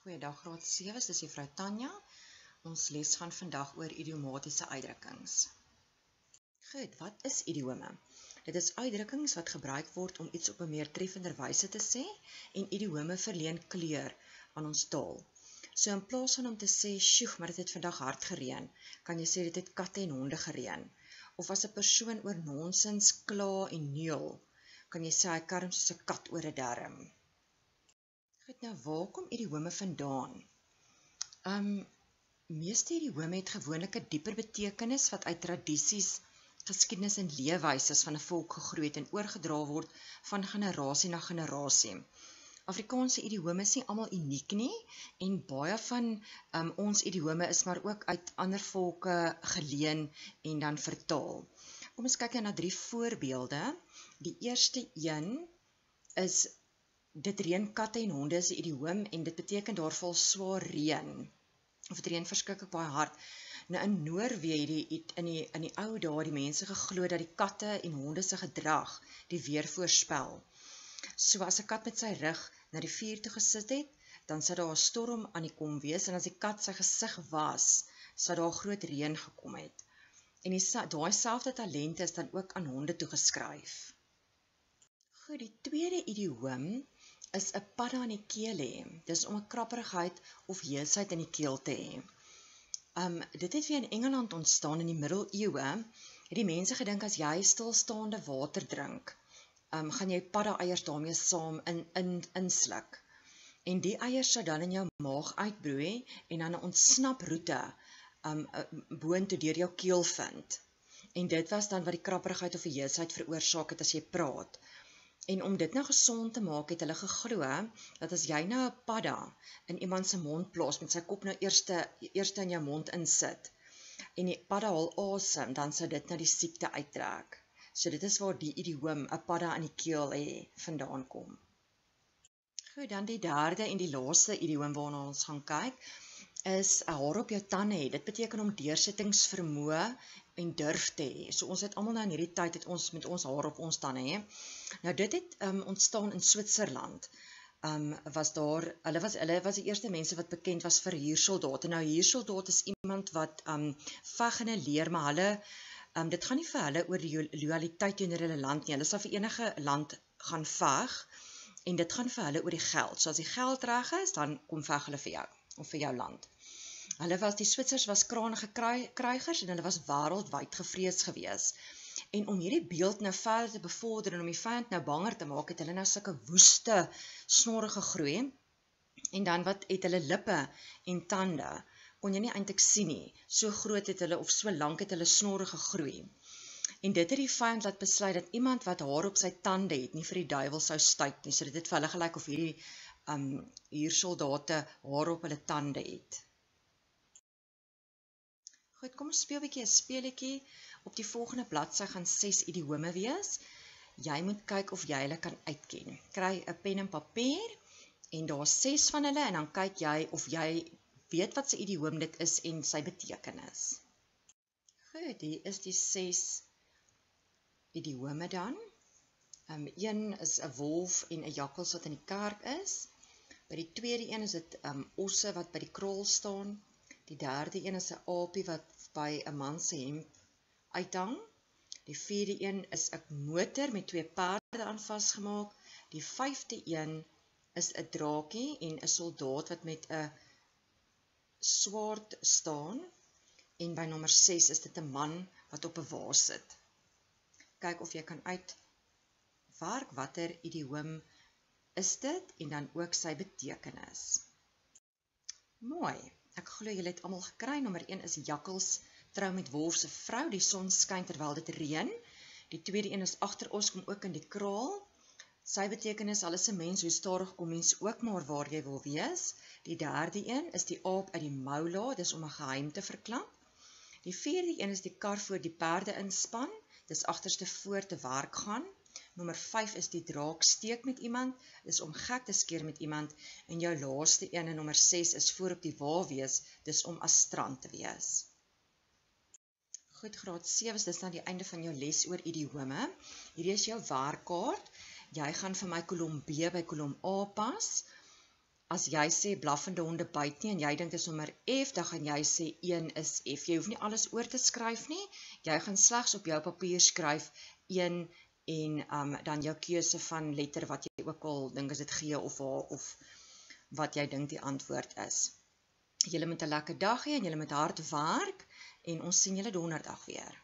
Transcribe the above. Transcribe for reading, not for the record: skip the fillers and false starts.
Goeiedag graad 7, dis juffrou Tanya. Ons les gaan vandag oor idiomatiese uitdrukkings. Goed, wat is idiome? Dit is uitdrukkings wat gebruik word om iets op 'n meer treffender wyse te sê en idiome verleen kleur aan ons taal. So in plaas van om te sê, "Sjoeg, maar dit het vandag hard gereën," kan jy sê dit het katte en honde gereën. Of as 'n persoon oor nonsens kla en neul, kan jy sê hy karm soos 'n kat oor 'n darm. Goed, nou waar kom idiome vandaan? Meeste idiome het gewoonlik 'n dieper betekenis wat uit tradisies, geskiedenis en leefwyses van 'n volk gegroei het en oorgedra word van generasie na generasie. Afrikaanse idiome is nie almal uniek nie en baie van ons idiome is maar ook uit ander volke geleen en dan vertaal. Kom ons kyk na 3 voorbeelde. Die eerste een is dit reën katte en honde is 'n idioom en dit beteken daar val swaar reën. Of dit reën verskriklik baie hard. Nou in Noorwe het in die ou dae die mense geglo dat die katte en honde se gedrag die weer voorspel. So as 'n kat met sy rug na die vuur toe gesit het, dan sou daar 'n storm aan die kom wees en as die kat sy gesig was, sou daar groot reën gekom het. En daai selfde talente is dan ook aan honde toegeskryf. Goed, die tweede idioom is 'n padda in die keel hê. Dis om 'n krapperigheid of heesheid in die keel te hê. Dit het weer in Engeland ontstaan in die middeleeue. Het die mense gedink as jy stilstaande water drink, gaan jy padda eiers daarmee saam insluk. En die eiers sou dan in jou maag uitbroei en dan 'n ontsnaproete boontoe deur jou keel vind. En dit was dan wat die krapperigheid of die heesheid veroorsaak het as jy praat. En om dit nou gesond te maak, het hulle geglo dat as jy nou 'n padda in iemand se mond plaas, met sy kop nou eers in jou mond insit, en die padda haal asem, dan sou dit nou die siekte uittrek. So dit is waar die idioom 'n padda in die keel hê vandaan kom. Goed, dan die derde en die laaste idioom waarna ons gaan kyk, is 'n haar op jou tande hê. Dit beteken om deursettingsvermoë en durf te hê. So ons het almal nou in hierdie tyd het ons met ons haar op ons tande hê. Nou dit het ontstaan in Switserland. Hulle was die eerste mense wat bekend was vir huursoldate. Nou huursoldaat is iemand wat veg in 'n leer, maar hulle dit gaan nie vir hulle oor die loyaliteit teenoor hulle land nie. Hulle sal vir enige land gaan veg en dit gaan vir hulle oor die geld. So as die geld reg is, dan kom veg hulle vir jou of vir jou land. Die Switsers was krangige krygers en hulle was wêreldwyd gevrees gewees. En om hierdie beeld nou verder te bevorder en om die vyand nou banger te maak, het hulle nou sulke woeste snorre gegroei. En dan wat het hulle lippe en tande, kon jy nie eintlik sien nie. So groot het hulle of so lank het hulle snorre gegroei. En dit het die vyand laat besluit dat iemand wat haar op sy tande het, nie vir die duiwel sou stuit nie. So dit het vir hulle gelyk of hierdie huursoldate haar op hulle tande het. Goed, kom ons speel 'n bietjie 'n speletjie. Op die volgende bladsy gaan 6 idiome wees. Jy moet kyk of jy hulle kan uitken. Kry 'n pen en papier en daar's 6 van hulle en dan kyk jy of jy weet wat se idioom dit is en sy betekenis. Goed, hier is die 6 idiome dan. Een is 'n wolf en 'n jakkals wat in die kerk is. By die tweede een is dit osse wat by die kraal staan. Die derde een is 'n aapie wat by 'n man se hemp uithang. Die vierde een is 'n motor met 2 perde aan vasgemaak. Die 5de een is 'n draakie en 'n soldaat wat met 'n swaard staan. En by nommer 6 is dit 'n man wat op 'n wa sit. Kyk of jy kan uitwerk watter idioom is dit en dan ook sy betekenis. Mooi. Ek glo julle het almal gekry. Nommer 1 is jakkals trou met wolf se vrou. Die son skyn terwyl dit reën. Die tweede een is agter ons kom ook in die kraal. Sy betekenis alles 'n mens, hoe stadig kom mens ook maar waar jy wil wees. Die derde een is die aap uit die moula, dis om 'n geheim te verklap. Die vierde een is die kar voor die perde inspan, dis agterste voor te werk gaan. Nommer 5 is die draak steek met iemand, dis om gek te skeer met iemand. En jou laaste een, en nommer 6, is voor op die wa wees, dis om as strand te wees. Goed, graad 7, dis nou die einde van jou les oor idiome. Hierdie is jou werkkaart. Jy gaan vir my kolom B by kolom A pas. as jy sê blaffende honde byt nie en jy dink dit is sommer F, dan gaan jy sê 1 is F. Jy hoef nie alles oor te skryf nie. Jy gaan slegs op jou papier skryf 1 en dan jou keuse van letter wat jy ook al dink is dit G of H of wat jy dink die antwoord is. Julle moet 'n lekker dag hê en julle moet hard werk en ons sien julle donderdag weer.